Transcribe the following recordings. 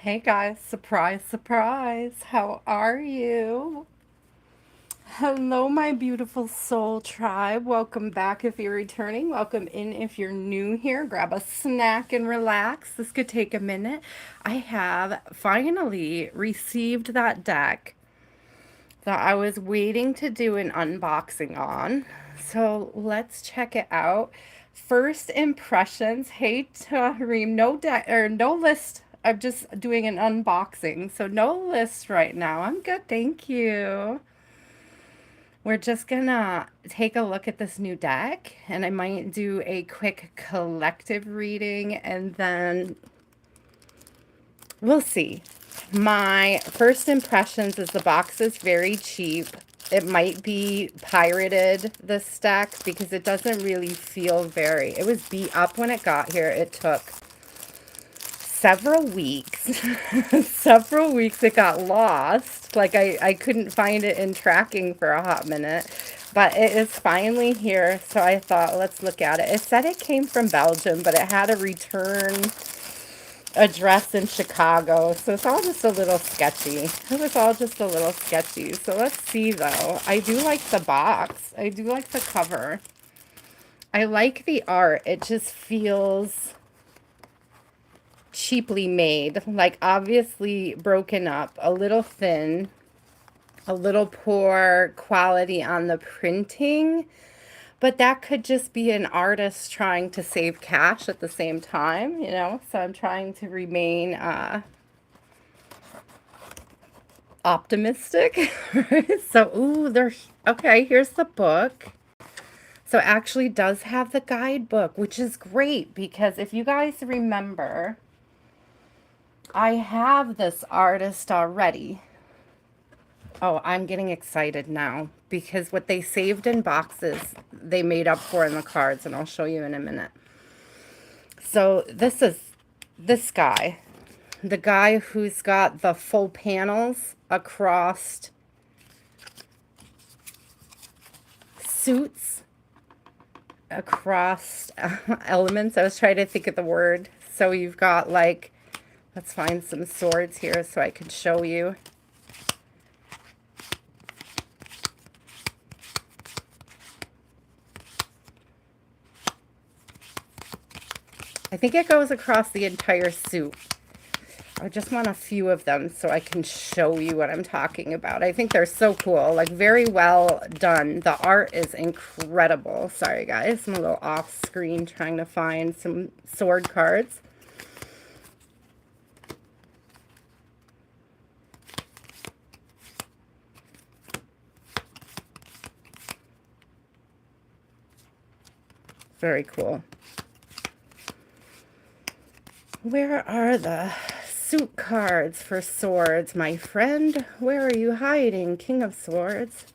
Hey guys, surprise, surprise. How are you? Hello, my beautiful soul tribe. Welcome back if you're returning. Welcome in if you're new here. Grab a snack and relax. This could take a minute. I have finally received that deck that I was waiting to do an unboxing on. So let's check it out. First impressions. Hey Tareem, no deck or no list. I'm just doing an unboxing, so no list right now. I'm good, thank you. We're just gonna take a look at this new deck, and I might do a quick collective reading, and then we'll see. My first impressions is the box is very cheap. It might be pirated, this deck, because it doesn't really feel very... It was beat up when it got here. It took several weeks. Several weeks it got lost. Like I couldn't find it in tracking for a hot minute. But it is finally here, so I thought, let's look at it. It said it came from Belgium, but it had a return address in Chicago, so it's all just a little sketchy. It was all just a little sketchy. So let's see though. I do like the box. I do like the cover. I like the art. It just feels cheaply made, like obviously broken up, a little thin, a little poor quality on the printing. But that could just be an artist trying to save cash at the same time, you know? So I'm trying to remain optimistic. So, ooh, there's, okay, here's the book. So it actually does have the guidebook, which is great because if you guys remember, I have this artist already. Oh, I'm getting excited now because what they saved in boxes, they made up for in the cards, and I'll show you in a minute. So this is this guy, the guy who's got the full panels across suits, across elements. I was trying to think of the word. So you've got like, let's find some swords here so I can show you. I think it goes across the entire suit. I just want a few of them so I can show you what I'm talking about. I think they're so cool, like very well done. The art is incredible. Sorry guys, I'm a little off screen trying to find some sword cards. Very cool. Where are the suit cards for swords, my friend? Where are you hiding, King of Swords?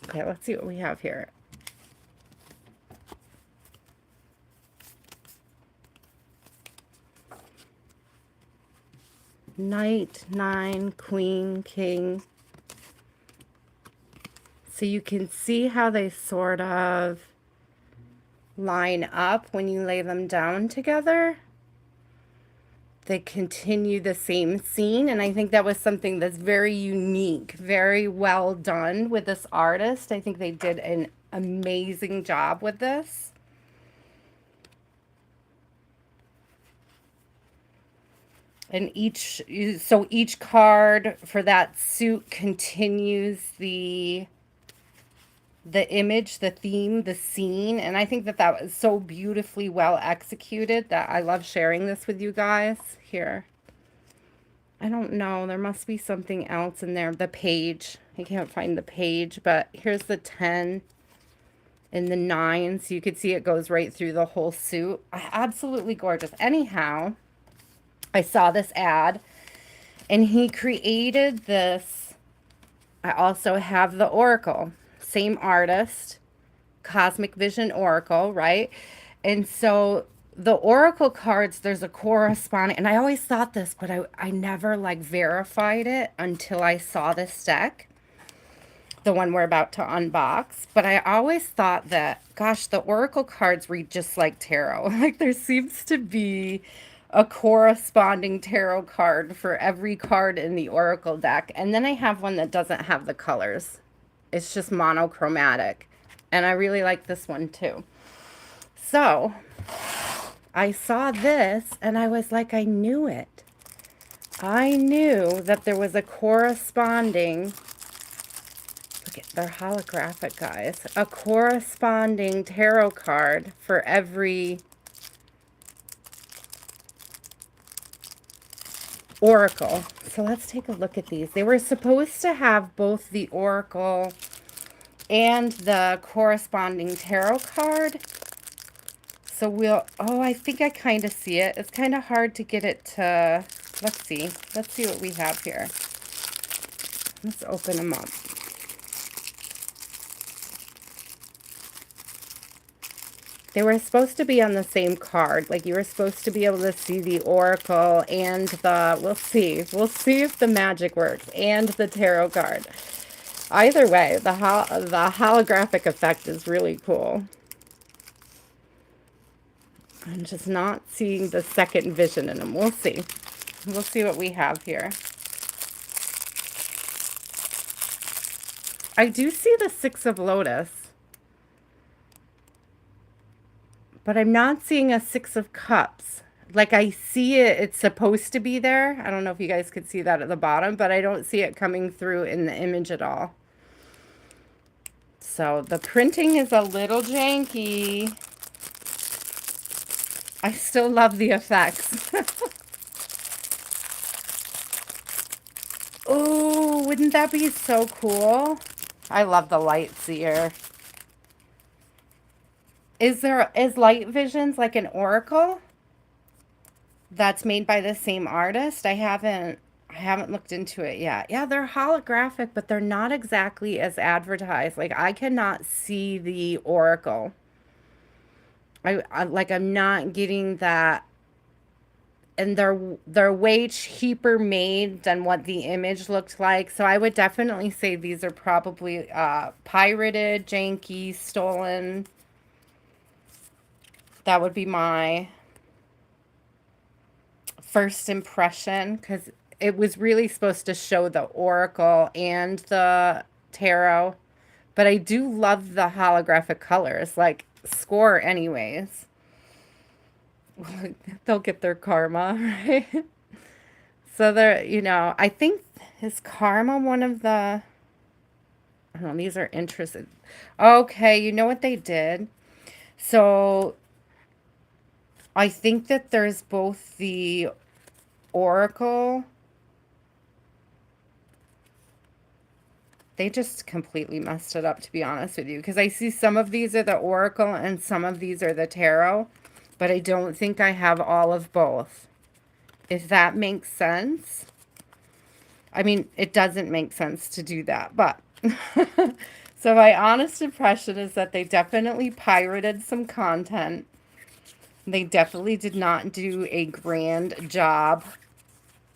Okay, let's see what we have here. Knight, 9, Queen, King. So you can see how they sort of line up when you lay them down together. They continue the same scene, and I think that was something that's very unique, very well done with this artist. I think they did an amazing job with this. And each card for that suit continues the image, the theme, the scene. And I think that that was so beautifully well executed that I love sharing this with you guys. Here, I don't know, there must be something else in there. The page, I can't find the page, but here's the 10 and the 9, so you could see it goes right through the whole suit. Absolutely gorgeous. Anyhow, I saw this ad and he created this. I also have the Oracle, same artist, Cosmic Vision Oracle, right? And so the Oracle cards, there's a corresponding, and I always thought this, but I never like verified it until I saw this deck. the one we're about to unbox. But I always thought that, gosh, the Oracle cards read just like tarot. Like there seems to be a corresponding tarot card for every card in the Oracle deck. And then I have one that doesn't have the colors. It's just monochromatic. And I really like this one too. So I saw this and I was like, I knew it. I knew that there was a corresponding, look at, they're holographic, guys, a corresponding tarot card for every oracle. So let's take a look at these. They were supposed to have both the oracle and the corresponding tarot card. So we'll, oh, I think I kind of see it. It's kind of hard to get it to, let's see. Let's see what we have here. Let's open them up. They were supposed to be on the same card. Like you were supposed to be able to see the oracle and the, we'll see. We'll see if the magic works, and the tarot card. Either way, the holographic effect is really cool. I'm just not seeing the second vision in them. We'll see. We'll see what we have here. I do see the Six of Lotus, but I'm not seeing a Six of Cups. Like I see it, it's supposed to be there. I don't know if you guys could see that at the bottom, but I don't see it coming through in the image at all. So the printing is a little janky. I still love the effects. Oh, wouldn't that be so cool? I love the lights here. Is Light Visions like an oracle that's made by the same artist? I haven't looked into it yet. Yeah, they're holographic, but they're not exactly as advertised. Like I cannot see the oracle. I'm not getting that, and they're way cheaper made than what the image looked like. So I would definitely say these are probably pirated, janky, stolen. That would be my first impression, because it was really supposed to show the oracle and the tarot. But I do love the holographic colors, like score anyways. They'll get their karma, right? So they're, you know, I think, is karma one of the, I don't know, these are interesting. Okay, you know what they did? So I think that there's both the oracle. They just completely messed it up, to be honest with you, because I see some of these are the oracle and some of these are the tarot, but I don't think I have all of both, if that makes sense. I mean, it doesn't make sense to do that, but so my honest impression is that they definitely pirated some content. They definitely did not do a grand job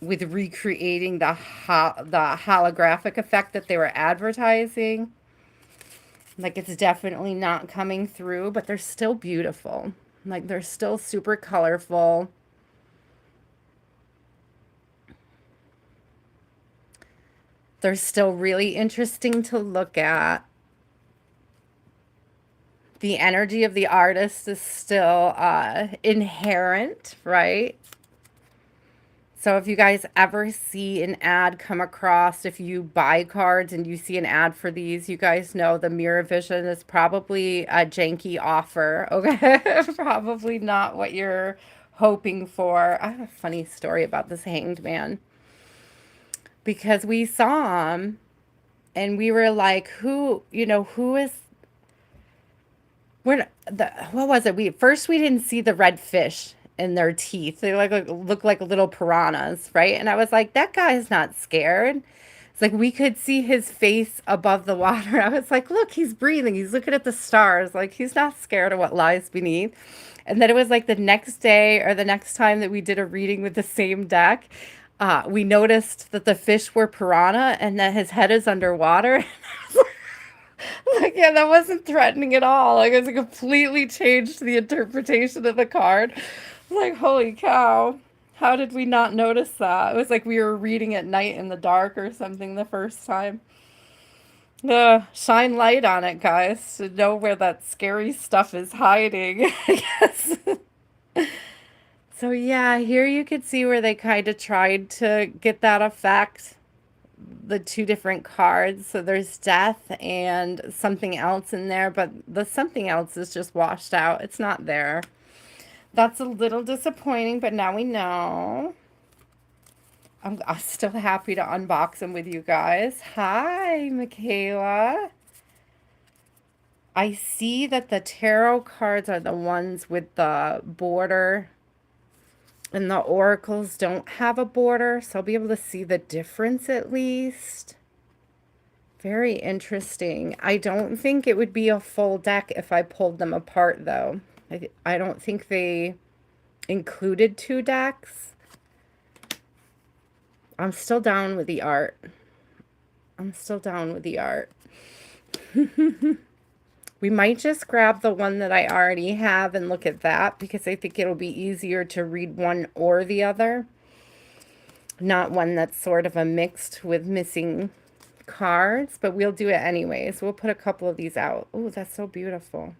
with recreating the holographic effect that they were advertising. Like, it's definitely not coming through, but they're still beautiful. Like, they're still super colorful. They're still really interesting to look at. The energy of the artist is still inherent, right? So if you guys ever see an ad come across, if you buy cards and you see an ad for these, you guys know the Mirror Vision is probably a janky offer, okay? Probably not what you're hoping for. I have a funny story about this Hanged Man, because we saw him and we were like, who, you know, who is, what was it? We didn't see the red fish in their teeth. They look like little piranhas, right? And I was like, that guy is not scared. It's like we could see his face above the water. I was like, look, he's breathing. He's looking at the stars. Like, he's not scared of what lies beneath. And then it was like the next day or the next time that we did a reading with the same deck, we noticed that the fish were piranha and that his head is underwater. Like, yeah, that wasn't threatening at all. Like, it completely changed the interpretation of the card. Like, holy cow. How did we not notice that? It was like we were reading at night in the dark or something the first time. Shine light on it, guys, to know where that scary stuff is hiding, I guess. So, yeah, here you could see where they kind of tried to get that effect. The two different cards. So there's death and something else in there, but the something else is just washed out. It's not there. That's a little disappointing, but now we know. I'm still happy to unbox them with you guys. Hi, Michaela. I see that the tarot cards are the ones with the border and the oracles don't have a border, so I'll be able to see the difference at least. Very interesting. I don't think it would be a full deck if I pulled them apart, though. I don't think they included 2 decks. I'm still down with the art. I'm still down with the art. We might just grab the one that I already have and look at that, because I think it'll be easier to read one or the other. Not one that's sort of a mixed with missing cards, but we'll do it anyways. We'll put a couple of these out. Oh, that's so beautiful.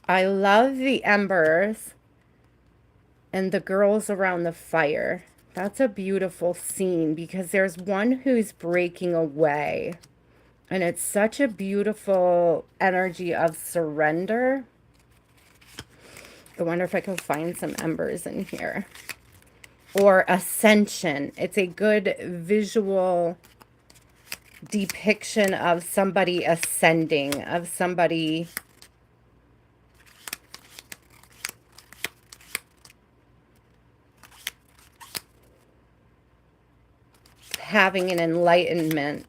I love the embers and the girls around the fire. That's a beautiful scene because there's one who's breaking away, and it's such a beautiful energy of surrender. I wonder if I can find some embers in here. Or ascension. It's a good visual depiction of somebody ascending, of somebody having an enlightenment,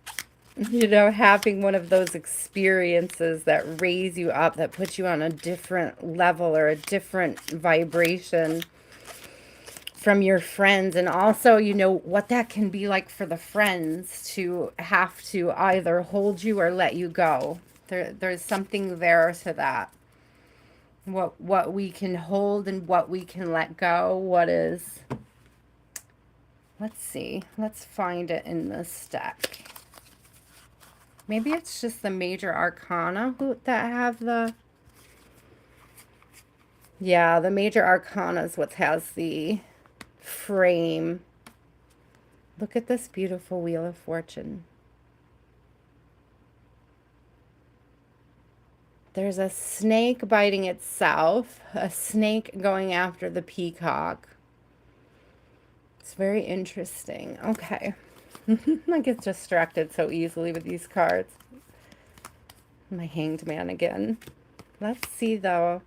you know, having one of those experiences that raise you up, that puts you on a different level or a different vibration from your friends. And also, you know, what that can be like for the friends to have to either hold you or let you go. There's something there to that. What we can hold and what we can let go. What is... Let's see. Let's find it in this deck. Maybe it's just the major arcana that have the... Yeah, the major arcana is what has the frame. Look at this beautiful Wheel of Fortune. There's a snake biting itself, a snake going after the peacock. It's very interesting. Okay. I get distracted so easily with these cards. My Hanged Man again. Let's see, though.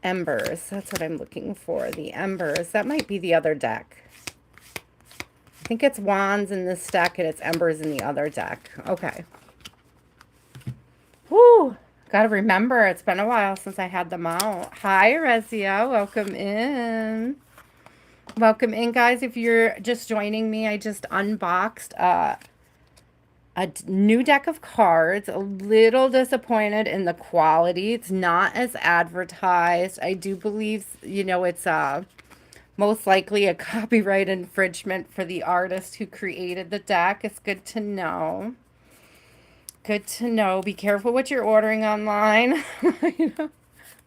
Embers. That's what I'm looking for. The embers. That might be the other deck. I think it's wands in this deck and it's embers in the other deck. Okay. Woo! Gotta remember, it's been a while since I had them out. Hi, Rezia. Welcome in. Welcome in, guys. If you're just joining me, I just unboxed a new deck of cards. A little disappointed in the quality. It's not as advertised. I do believe, you know, it's most likely a copyright infringement for the artist who created the deck. It's good to know. Good to know. Be careful what you're ordering online. You know,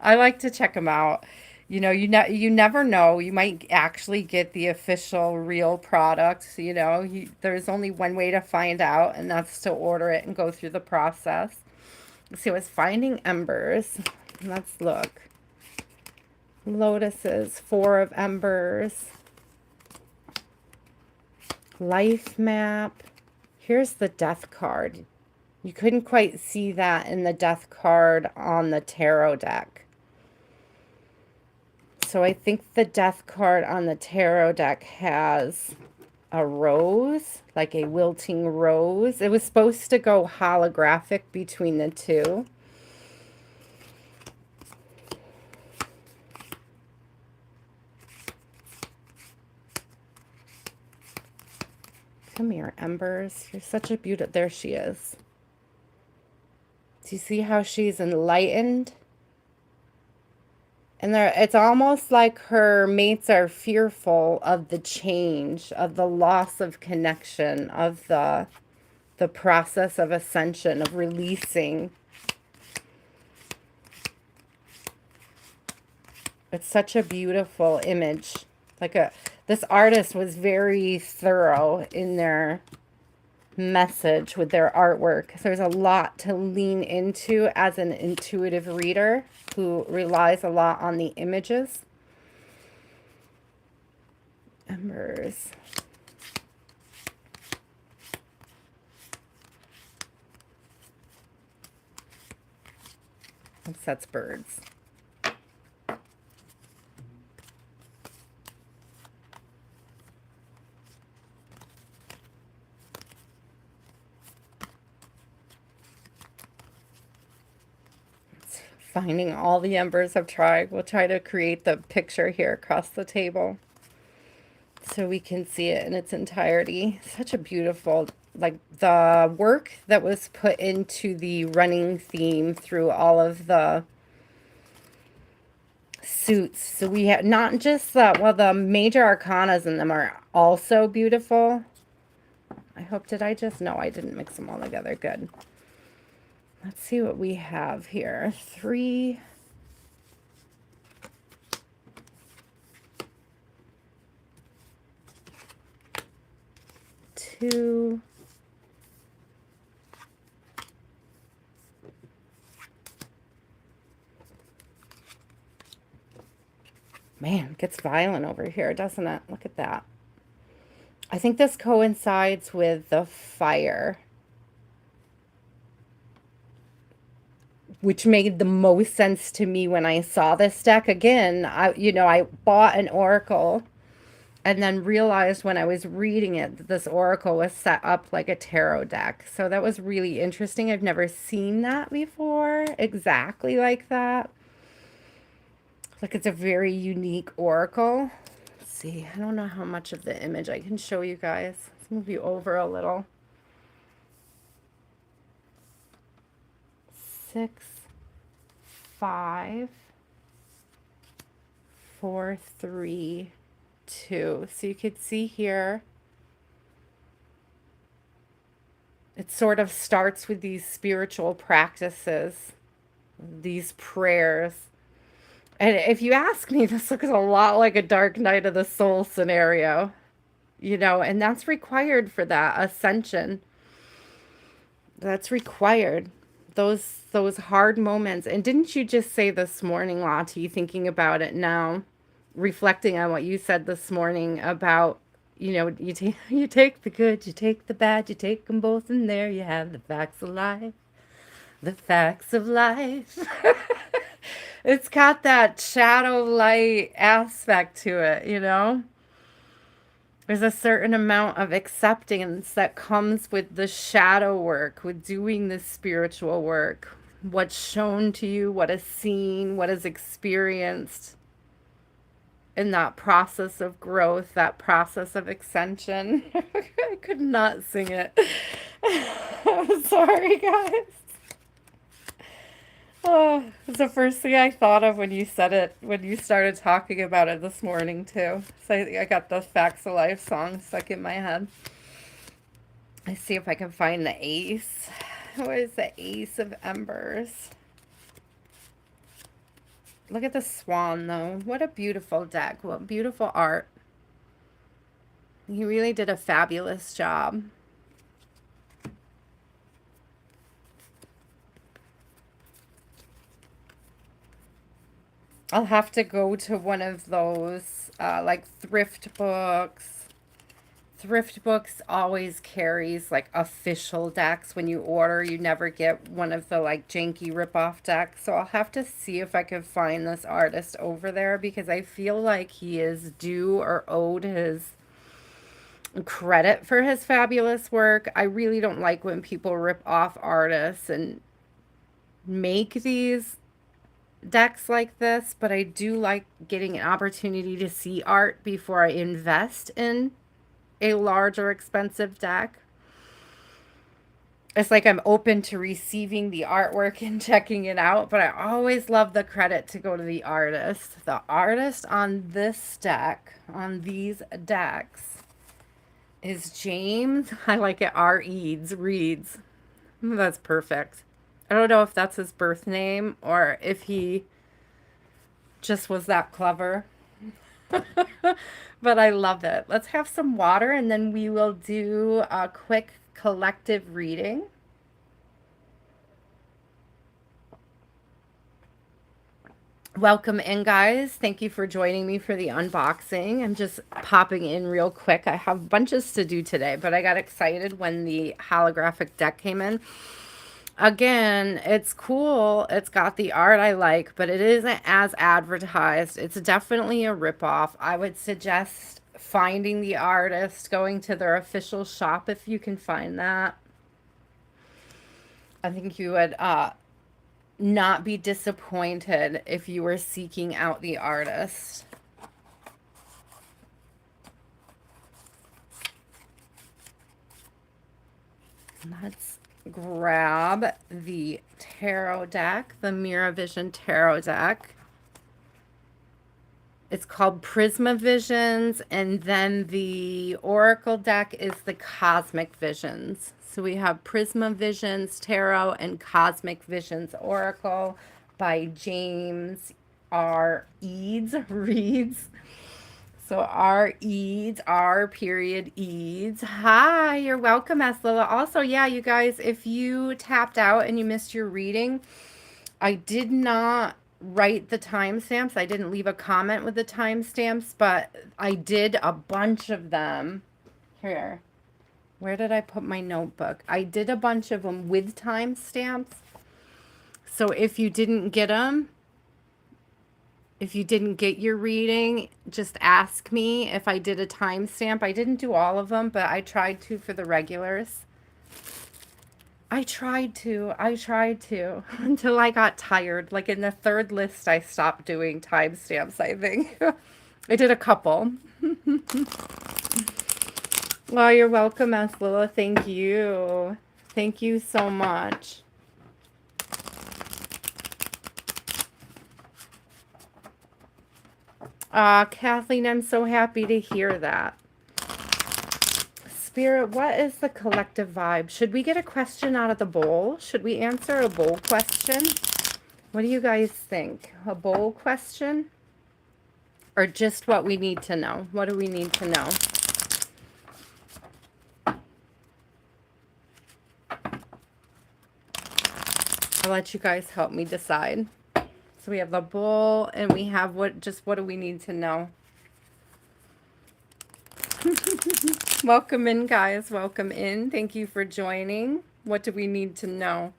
I like to check them out. You know, you never know. You might actually get the official real product. You know, there's only one way to find out, and that's to order it and go through the process. So it's Finding Embers. Let's look. Lotuses, 4 of embers. Life map. Here's the death card. You couldn't quite see that in the death card on the tarot deck. So I think the death card on the tarot deck has a rose, like a wilting rose. It was supposed to go holographic between the two. Come here, Embers. You're such a beauty. There she is. Do you see how she's enlightened? And it's almost like her mates are fearful of the change, of the loss of connection, of the process of ascension, of releasing. It's such a beautiful image. This artist was very thorough in their message with their artwork. So there's a lot to lean into as an intuitive reader who relies a lot on the images. Embers. That's birds. Finding all the embers I've tried. We'll try to create the picture here across the table so we can see it in its entirety. Such a beautiful, like the work that was put into the running theme through all of the suits. So we have not just the major arcanas in them are also beautiful. I hope, did I just, no, I didn't mix them all together. Good. Let's see what we have here. 3, 2, man, it gets violent over here, doesn't it? Look at that. I think this coincides with the fire, which made the most sense to me when I saw this deck. Again, I bought an oracle and then realized when I was reading it that this oracle was set up like a tarot deck. So that was really interesting. I've never seen that before, exactly like that. Like it's a very unique oracle. Let's see, I don't know how much of the image I can show you guys. Let's move you over a little. 6, 5, 4, 3, 2. So you could see here, it sort of starts with these spiritual practices, these prayers. And if you ask me, this looks a lot like a Dark Night of the Soul scenario, and that's required for that ascension. That's required. Those hard moments. And didn't you just say this morning, Lottie, thinking about it now, reflecting on what you said this morning about, you take the good, you take the bad, you take them both, and there you have the facts of life. The facts of life. It's got that shadow light aspect to it, There's a certain amount of acceptance that comes with the shadow work, with doing this spiritual work. What's shown to you, what is seen, what is experienced in that process of growth, that process of ascension. I could not sing it. I'm sorry, guys. Oh, it's the first thing I thought of when you said it, when you started talking about it this morning, too. So I got the Facts of Life song stuck in my head. Let's see if I can find the ace. What is the Ace of Embers? Look at the swan, though. What a beautiful deck. What beautiful art. He really did a fabulous job. I'll have to go to one of those, like thrift books. Thrift books always carries like official decks. When you order, you never get one of the like janky ripoff decks. So I'll have to see if I can find this artist over there, because I feel like he is due or owed his credit for his fabulous work. I really don't like when people rip off artists and make these decks like this, but I do like getting an opportunity to see art before I invest in a large or expensive deck. It's like I'm open to receiving the artwork and checking it out, but I always love the credit to go to the artist. The artist on this deck, on these decks, is James. I like it. R. Eads, Reads. That's perfect. I don't know if that's his birth name or if he just was that clever. But I love it. Let's have some water and then we will do a quick collective reading. Welcome in, guys. Thank you for joining me for the unboxing. I'm just popping in real quick. I have bunches to do today, but I got excited when the holographic deck came in. Again, it's cool. It's got the art I like, but it isn't as advertised. It's definitely a ripoff. I would suggest finding the artist, going to their official shop if you can find that. I think you would not be disappointed if you were seeking out the artist. Let's grab the tarot deck, the Mirror Vision tarot deck. It's called Prisma Visions, and then the Oracle deck is the Cosmic Visions. So we have Prisma Visions Tarot and Cosmic Visions Oracle by James R. Eads, Reads. So R. Eads, R. period Eads. Hi, you're welcome, S. Lila. Also, yeah, you guys, if you tapped out and you missed your reading, I did not write the timestamps. I didn't leave a comment with the timestamps, but I did a bunch of them. Here. Where did I put my notebook? I did a bunch of them with timestamps. So if you didn't get them, if you didn't get your reading, just ask me if I did a timestamp. I didn't do all of them, but I tried to for the regulars. I tried to until I got tired. Like in the third list, I stopped doing timestamps, I think. I did a couple. Well, you're welcome, S. Lila. Thank you. Thank you so much. Kathleen, I'm so happy to hear that. Spirit, what is the collective vibe? Should we get a question out of the bowl? Should we answer a bowl question? What do you guys think? A bowl question? Or just what we need to know? What do we need to know? I'll let you guys help me decide. So we have the bowl and we have what do we need to know? Welcome in, guys. Welcome in. Thank you for joining. What do we need to know?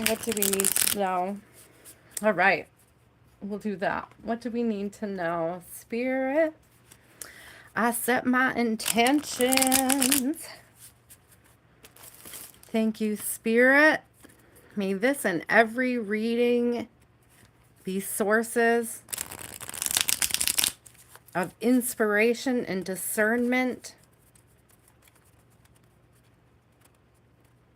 What do we need to know? All right. We'll do that. What do we need to know? Spirit, I set my intentions. Thank you, Spirit. May this and every reading be sources of inspiration and discernment.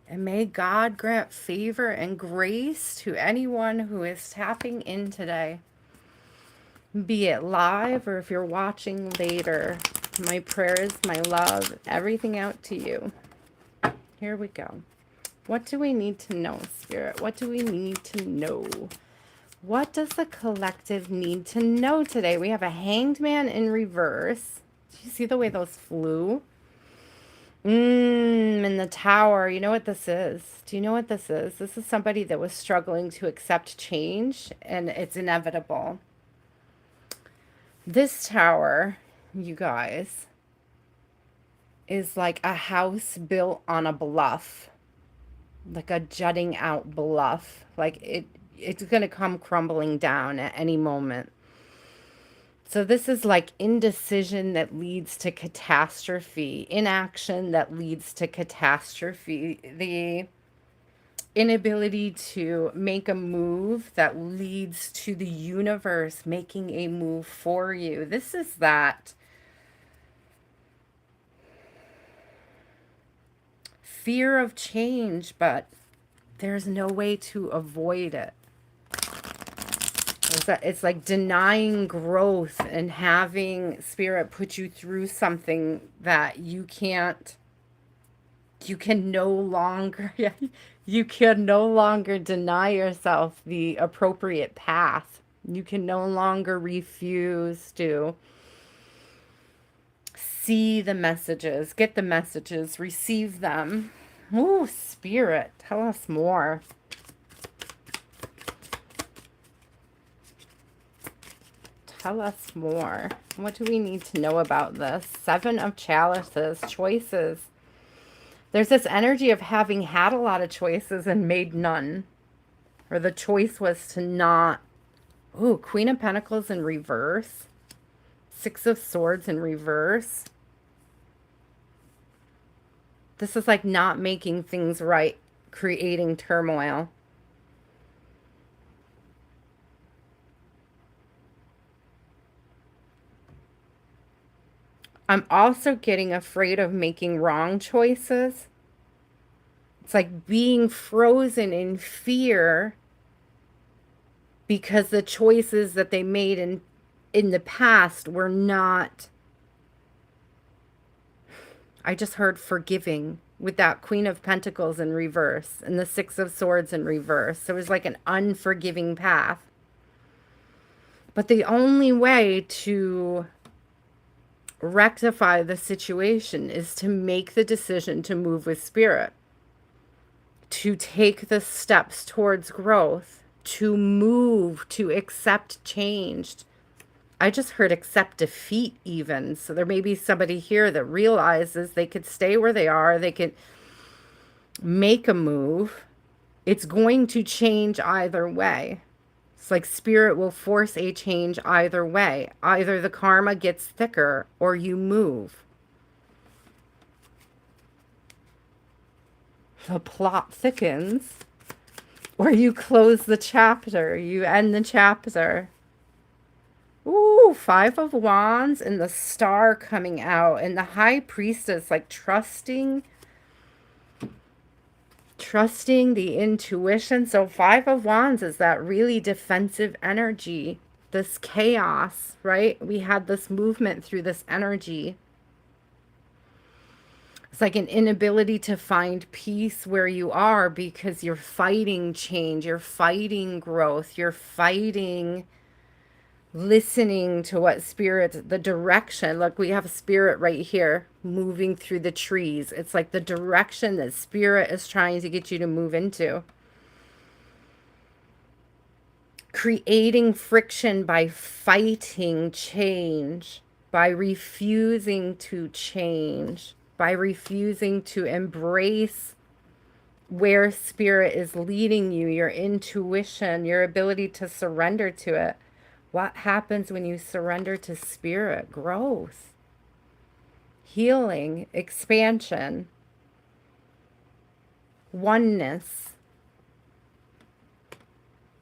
And may God grant favor and grace to anyone who is tapping in today. Be it live or if you're watching later. My prayers, my love, everything out to you. Here we go. What do we need to know, Spirit? What do we need to know? What does the collective need to know today? We have a Hanged Man in reverse. Do you see the way those flew? In the Tower. You know what this is? Do you know what this is? This is somebody that was struggling to accept change, and it's inevitable. This tower, you guys, is like a house built on a bluff. Like a jutting out bluff. Like it's going to come crumbling down at any moment. So this is like indecision that leads to catastrophe, inaction that leads to catastrophe, the inability to make a move that leads to the universe making a move for you. This is that fear of change, but there's no way to avoid it. It's like denying growth and having spirit put you through something that you can no longer, yeah, you can no longer deny yourself the appropriate path. You can no longer refuse to see the messages, get the messages, receive them. Ooh, spirit, tell us more. Tell us more. What do we need to know about this? 7 of Chalices, choices. There's this energy of having had a lot of choices and made none. Or the choice was to not. Ooh, Queen of Pentacles in reverse. 6 of Swords in reverse. This is like not making things right, creating turmoil. I'm also getting afraid of making wrong choices. It's like being frozen in fear because the choices that they made in the past were not, I just heard forgiving with that Queen of Pentacles in reverse and the 6 of Swords in reverse. So it was like an unforgiving path. But the only way to rectify the situation is to make the decision to move with spirit, to take the steps towards growth, to move, to accept change. I just heard accept defeat even. So there may be somebody here that realizes they could stay where they are. They could make a move. It's going to change either way. It's like spirit will force a change either way. Either the karma gets thicker or you move. The plot thickens or you close the chapter. You end the chapter. Ooh, 5 of Wands and the Star coming out. And the High Priestess, like trusting the intuition. So 5 of Wands is that really defensive energy, this chaos, right? We had this movement through this energy. It's like an inability to find peace where you are because you're fighting change, you're fighting growth, you're fighting listening to what spirit, the direction. Look, we have spirit right here moving through the trees. It's like the direction that spirit is trying to get you to move into. Creating friction by fighting change, by refusing to change, by refusing to embrace where spirit is leading you, your intuition, your ability to surrender to it. What happens when you surrender to spirit? Growth, healing, expansion, oneness.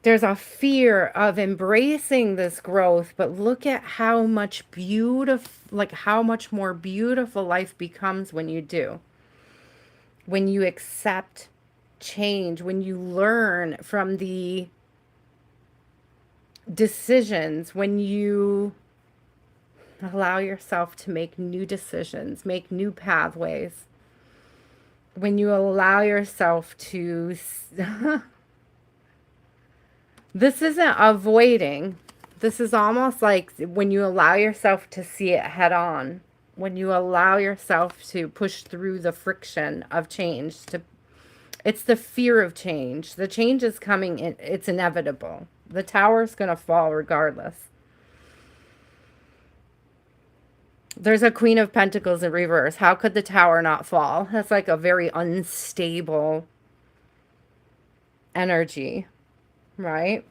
There's a fear of embracing this growth, but look at how much how much more beautiful life becomes when you do. When you accept change, when you learn from the decisions, when you allow yourself to make new decisions, make new pathways, when you allow yourself to this isn't avoiding, this is almost like when you allow yourself to see it head on, when you allow yourself to push through the friction of change. It's the fear of change. The change is coming, it's inevitable. The tower's going to fall regardless. There's a Queen of Pentacles in reverse. How could the tower not fall? That's like a very unstable energy, right?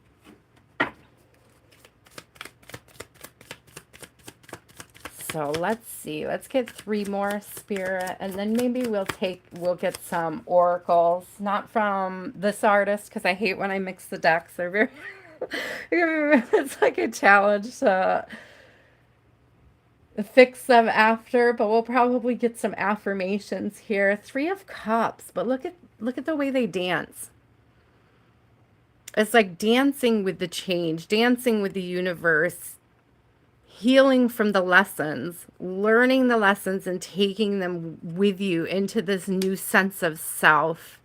So let's see. Let's get 3 more spirit, and then maybe we'll get some oracles, not from this artist because I hate when I mix the decks. They're very, it's like a challenge. fix them after, but we'll probably get some affirmations here. Three of Cups, but look at the way they dance. It's like dancing with the change, dancing with the universe, healing from the lessons, learning the lessons and taking them with you into this new sense of self.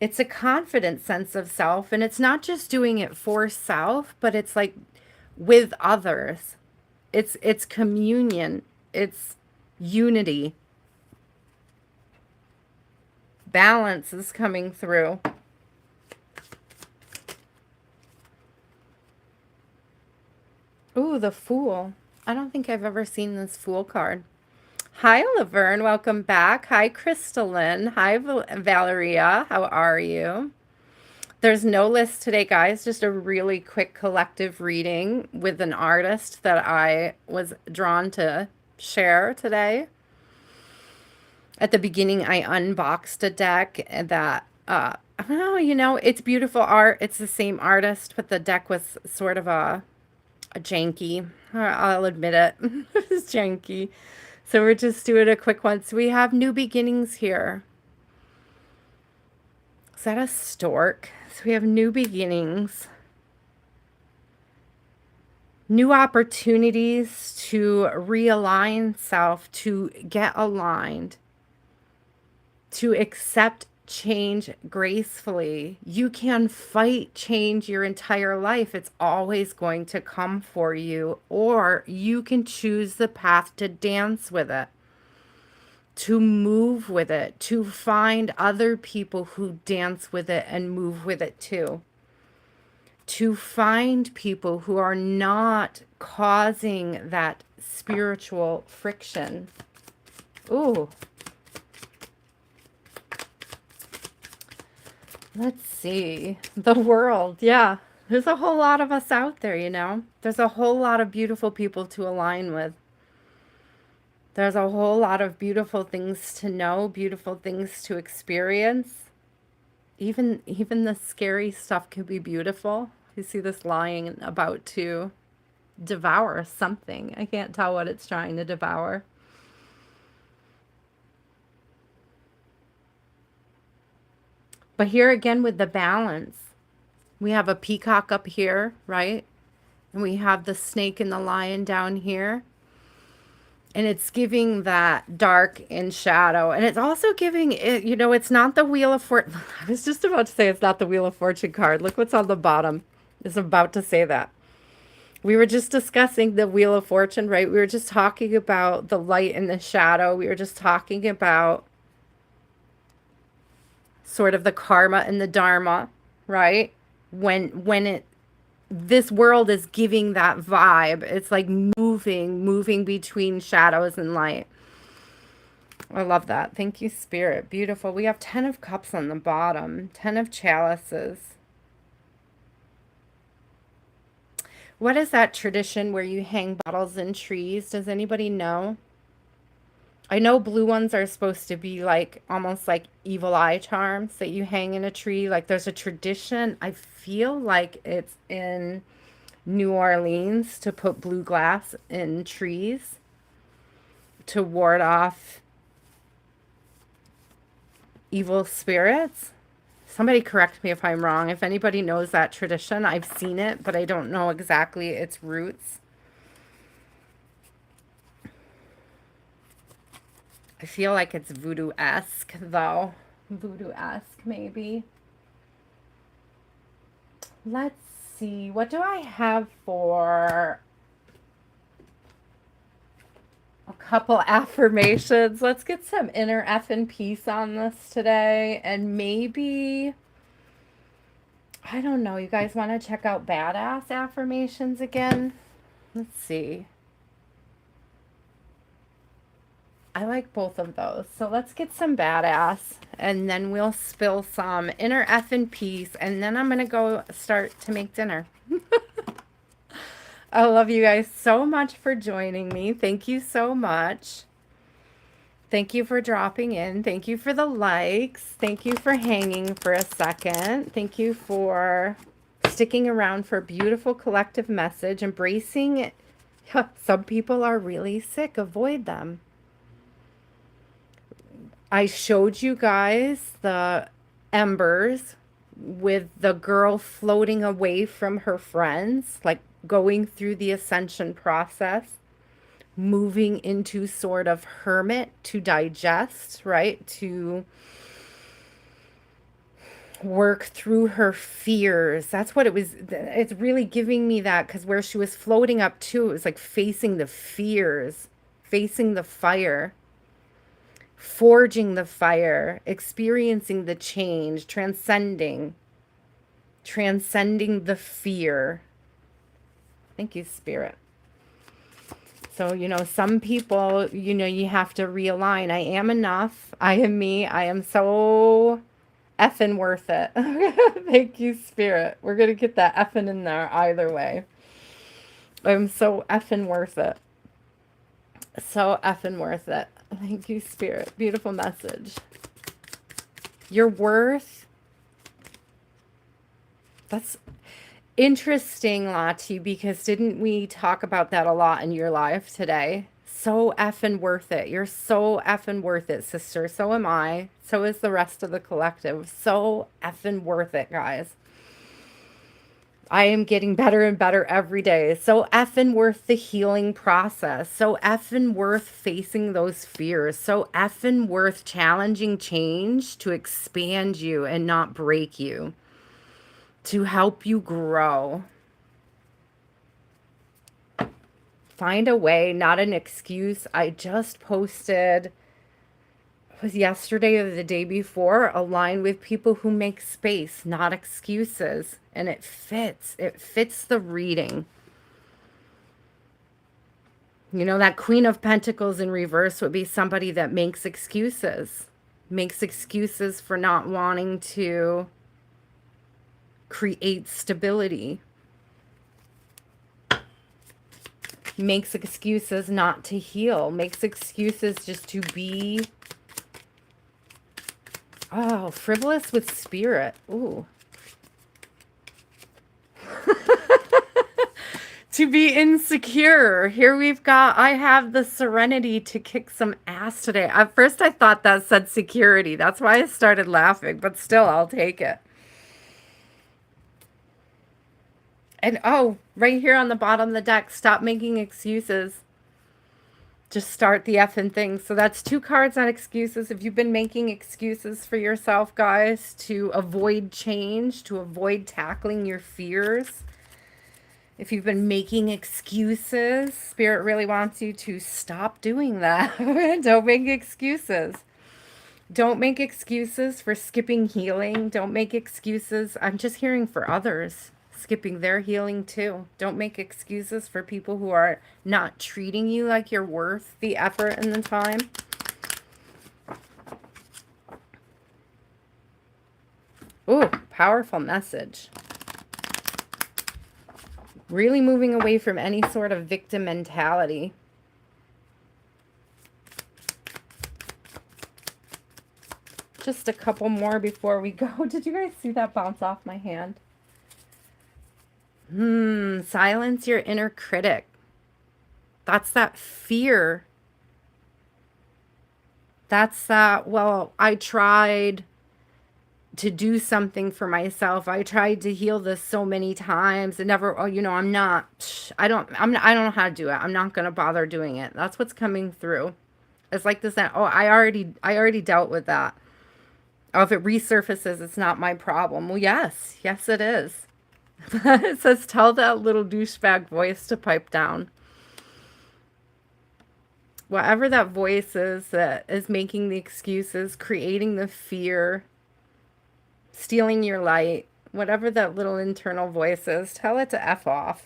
It's a confident sense of self, and it's not just doing it for self, but it's like with others. It's communion. It's unity. Balance is coming through. Ooh, the Fool. I don't think I've ever seen this Fool card. Hi, Laverne. Welcome back. Hi, Crystalline. Hi, Valeria. How are you? There's no list today, guys. Just a really quick collective reading with an artist that I was drawn to share today. At the beginning, I unboxed a deck that, oh, you know, it's beautiful art. It's the same artist, but the deck was sort of a janky. I'll admit it. It was janky. So we're just doing a quick one. So we have new beginnings here. Is that a stork? So we have new beginnings. New opportunities to realign self, to get aligned, to accept change gracefully. You can fight change your entire life. It's always going to come for you, or you can choose the path to dance with it, to move with it, to find other people who dance with it and move with it too. To find people who are not causing that spiritual friction. Ooh. Let's see. The world. Yeah. There's a whole lot of us out there, you know. There's a whole lot of beautiful people to align with. There's a whole lot of beautiful things to know, beautiful things to experience. Even the scary stuff can be beautiful. You see this lying about to devour something. I can't tell what it's trying to devour. But here again with the balance, we have a peacock up here, right? And we have the snake and the lion down here. And it's giving that dark and shadow. And it's also giving it, you know, it's not the Wheel of Fortune. I was just about to say it's not the Wheel of Fortune card. Look what's on the bottom. It's about to say that. We were just discussing the Wheel of Fortune, right? We were just talking about the light and the shadow. We were just talking about sort of the karma and the dharma, right? When this world is giving that vibe, it's like moving between shadows and light. I love that. Thank you, Spirit. Beautiful. We have 10 of Cups on the bottom, 10 of Chalices. What is that tradition where you hang bottles in trees? Does anybody know? I know blue ones are supposed to be like almost like evil eye charms that you hang in a tree. Like there's a tradition. I feel like it's in New Orleans to put blue glass in trees to ward off evil spirits. Somebody correct me if I'm wrong. If anybody knows that tradition, I've seen it, but I don't know exactly its roots. I feel like it's voodoo-esque, though. Voodoo-esque, maybe. Let's see. What do I have for a couple affirmations? Let's get some inner effing peace on this today. And maybe, I don't know, you guys want to check out badass affirmations again? Let's see. I like both of those. So let's get some badass and then we'll spill some inner effing peace and then I'm going to go start to make dinner. I love you guys so much for joining me. Thank you so much. Thank you for dropping in. Thank you for the likes. Thank you for hanging for a second. Thank you for sticking around for a beautiful collective message, embracing Some people are really sick. Avoid them. I showed you guys the embers with the girl floating away from her friends, like going through the ascension process, moving into sort of hermit to digest, right? To work through her fears. That's what it was. It's really giving me that, because where she was floating up to, it was like facing the fears, facing the fire, forging the fire, experiencing the change, transcending the fear. Thank you, Spirit. So, some people, you have to realign. I am enough. I am me. I am so effing worth it. Thank you, Spirit. We're going to get that effing in there either way. I'm so effing worth it. So effing worth it. Thank you, Spirit. Beautiful message. Your worth. That's interesting, Lati, because didn't we talk about that a lot in your life today? So effing worth it. You're so effing worth it, sister. So am I. So is the rest of the collective. So effing worth it, guys. I am getting better and better every day. So effing worth the healing process. So effing worth facing those fears. So effing worth challenging change to expand you and not break you, to help you grow. Find a way, not an excuse. I just posted, it was yesterday or the day before, align with people who make space, not excuses. And it fits the reading. That Queen of Pentacles in reverse would be somebody that makes excuses for not wanting to create stability, makes excuses not to heal, makes excuses just to be, frivolous with spirit. Ooh. To be insecure. Here I have the serenity to kick some ass today. At first I thought that said security. That's why I started laughing, but still, I'll take it. And right here on the bottom of the deck, stop making excuses. Just start the effing thing. So that's 2 cards on excuses. If you've been making excuses for yourself, guys, to avoid change, to avoid tackling your fears, if you've been making excuses, Spirit really wants you to stop doing that. Don't make excuses. Don't make excuses for skipping healing. Don't make excuses. I'm just hearing for others skipping their healing too. Don't make excuses for people who are not treating you like you're worth the effort and the time. Ooh, powerful message. Really moving away from any sort of victim mentality. Just a couple more before we go. Did you guys see that bounce off my hand? Silence your inner critic. That's that fear. That's that, well, I tried to do something for myself. I tried to heal this so many times and never, I don't know how to do it. I'm not going to bother doing it. That's what's coming through. It's like this, I already dealt with that. Oh, if it resurfaces, it's not my problem. Well, yes, it is. It says, tell that little douchebag voice to pipe down. Whatever that voice is that is making the excuses, creating the fear, stealing your light, whatever that little internal voice is, tell it to F off.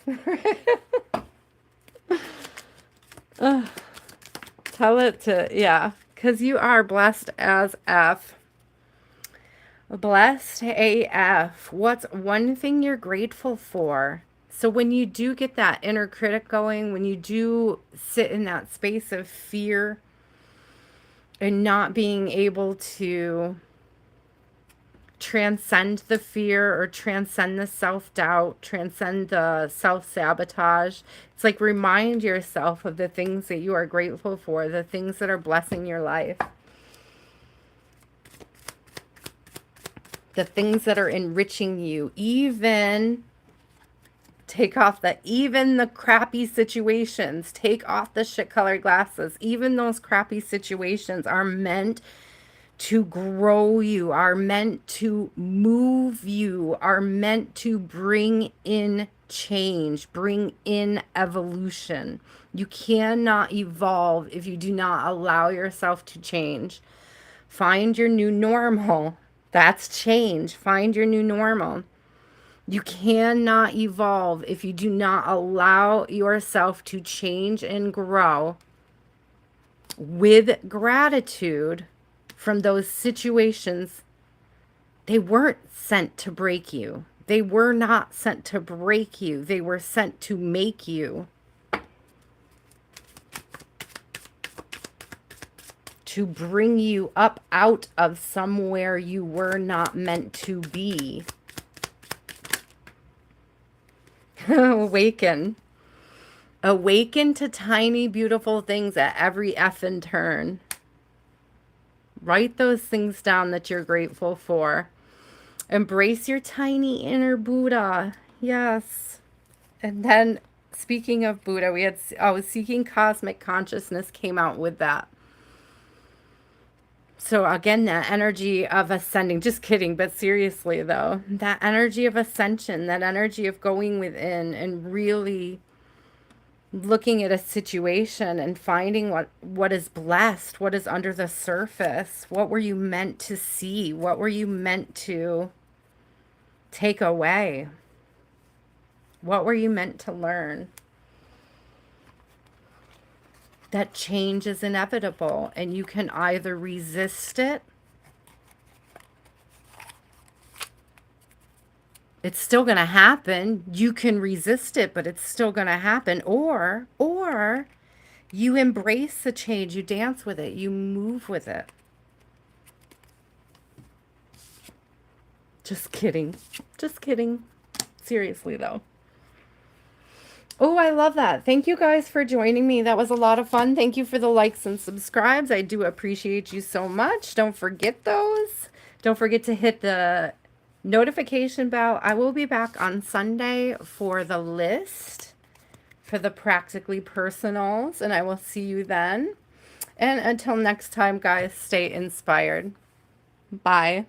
Tell it to, yeah, because you are blessed as F. Blessed AF. What's one thing you're grateful for? So when you do get that inner critic going, when you do sit in that space of fear and not being able to transcend the fear or transcend the self-doubt, transcend the self-sabotage. It's like remind yourself of the things that you are grateful for, the things that are blessing your life, the things that are enriching you. Even even the crappy situations, take off the shit colored glasses. Even those crappy situations are meant to grow you, are meant to move you, are meant to bring in change, bring in evolution. You cannot evolve if you do not allow yourself to change. Find your new normal. That's change. Find your new normal. You cannot evolve if you do not allow yourself to change and grow with gratitude from those situations. They weren't sent to break you. They were not sent to break you. They were sent to make you. To bring you up out of somewhere you were not meant to be. Awaken. Awaken to tiny, beautiful things at every effing turn. Write those things down that you're grateful for. Embrace your tiny inner Buddha. Yes. And then, speaking of Buddha, we had, Seeking Cosmic Consciousness came out with that. So again, that energy of ascending, just kidding, but seriously though, that energy of ascension, that energy of going within and really looking at a situation and finding what is blessed, what is under the surface. What were you meant to see? What were you meant to take away? What were you meant to learn? That change is inevitable, and you can either resist it. It's still going to happen. You can resist it, but it's still going to happen. Or you embrace the change. You dance with it. You move with it. Just kidding. Just kidding. Seriously, though. Oh, I love that. Thank you guys for joining me. That was a lot of fun. Thank you for the likes and subscribes. I do appreciate you so much. Don't forget those. Don't forget to hit the notification bell. I will be back on Sunday for the list for the Practically Personals, and I will see you then. And until next time, guys, stay inspired. Bye.